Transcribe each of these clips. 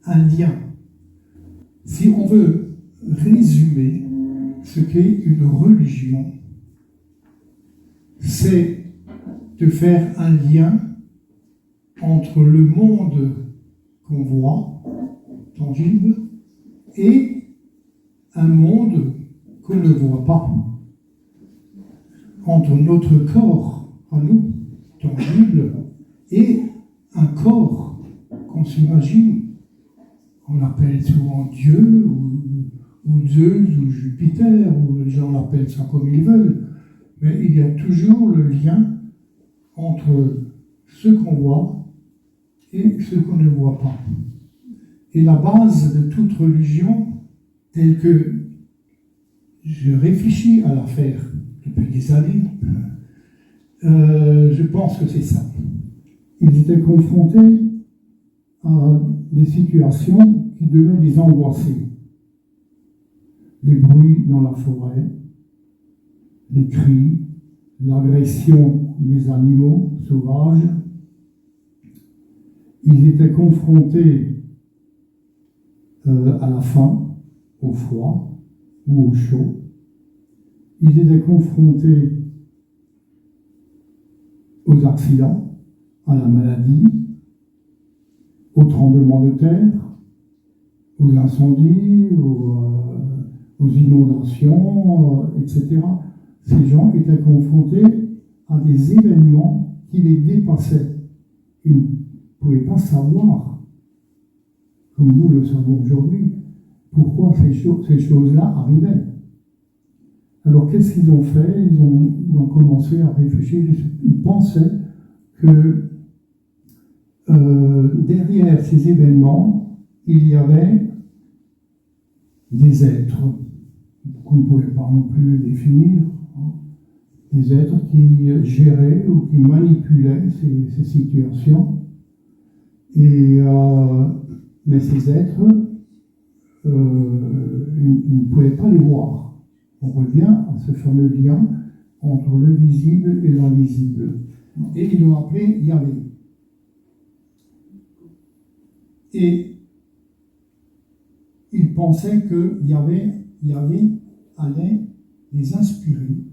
un lien. Si on veut résumer ce qu'est une religion, c'est de faire un lien entre le monde qu'on voit, tangible, et un monde qu'on ne voit pas. Entre notre corps à nous, tangible, et un corps qu'on s'imagine. On l'appelle souvent Dieu, ou Zeus, ou Jupiter, ou les gens l'appellent ça comme ils veulent. Mais il y a toujours le lien entre ce qu'on voit et ce qu'on ne voit pas. Et la base de toute religion, telle que je réfléchis à l'affaire depuis des années, je pense que c'est ça. Ils étaient confrontés à des situations qui devaient les angoisser. Les bruits dans la forêt, les cris, l'agression des animaux sauvages. Ils étaient confrontés à la faim, au froid ou au chaud. Ils étaient confrontés aux accidents, à la maladie, aux tremblements de terre, aux incendies, aux inondations, etc. Ces gens étaient confrontés à des événements qui les dépassaient. Ils ne pouvaient pas savoir, comme nous le savons aujourd'hui, pourquoi ces choses-là arrivaient. Alors qu'est-ce qu'ils ont fait? Ils ont commencé à réfléchir. Ils pensaient que derrière ces événements, il y avait des êtres qu'on ne pouvait pas non plus définir, hein, des êtres qui géraient ou qui manipulaient ces situations. Mais ces êtres, ils ne pouvaient pas les voir. On revient à ce fameux lien entre le visible et l'invisible. Et ils l'ont appelé Yahvé. Et ils pensaient que Yahvé allait les inspirer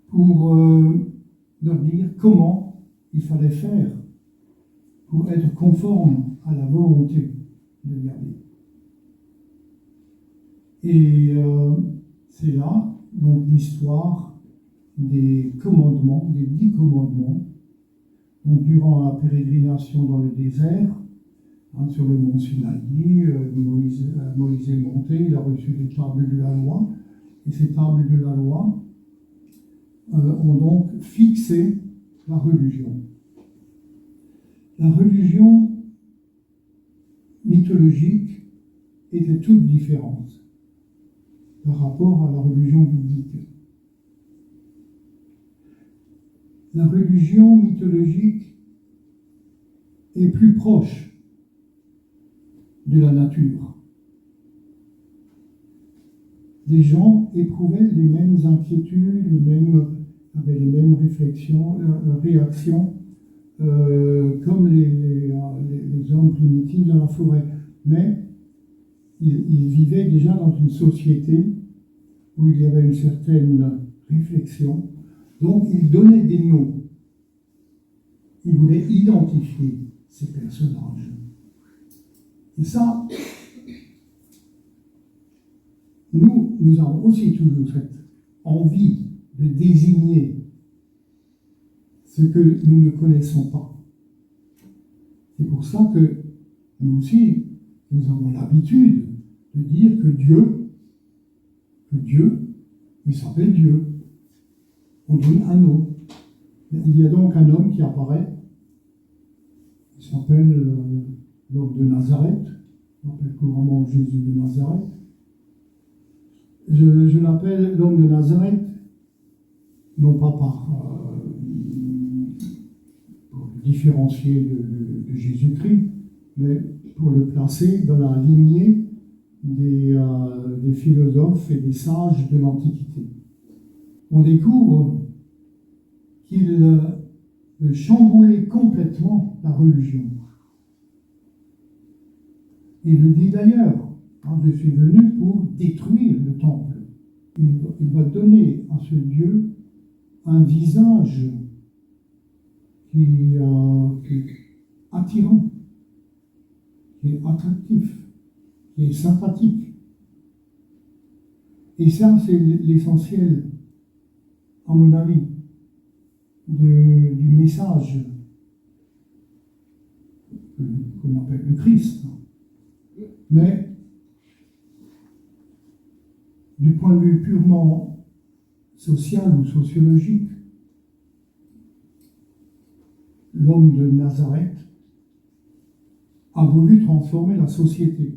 pour leur dire comment il fallait faire pour être conforme à la volonté de Yahvé. Et c'est là, donc, l'histoire des commandements, des 10 commandements. Donc, durant la pérégrination dans le désert, sur le mont Sinaï, Moïse est monté, il a reçu les tables de la loi, et ces tables de la loi ont donc fixé la religion. La religion mythologique était toute différente par rapport à la religion biblique. La religion mythologique est plus proche de la nature. Les gens éprouvaient les mêmes inquiétudes, avaient les mêmes réactions, comme les hommes primitifs dans la forêt. Mais ils vivaient déjà dans une société où il y avait une certaine réflexion. Donc, ils donnaient des noms. Ils voulaient identifier ces personnages. Et ça, nous avons aussi toujours cette envie de désigner ce que nous ne connaissons pas. C'est pour ça que nous aussi, nous avons l'habitude de dire que Dieu, il s'appelle Dieu. On donne un nom. Il y a donc un homme qui apparaît, il s'appelle l'homme de Nazareth, on appelle couramment Jésus de Nazareth. Je l'appelle l'homme de Nazareth, non pas pour le différencier de Jésus-Christ, mais pour le placer dans la lignée des philosophes et des sages de l'Antiquité. On découvre qu'il chamboulait complètement la religion. Il le dit d'ailleurs, hein, je suis venu pour détruire le temple. Il va donner à ce Dieu un visage qui est attirant, qui est attractif, qui est sympathique. Et ça, c'est l'essentiel, à mon avis, du message qu'on appelle le Christ. Mais du point de vue purement social ou sociologique, l'homme de Nazareth a voulu transformer la société.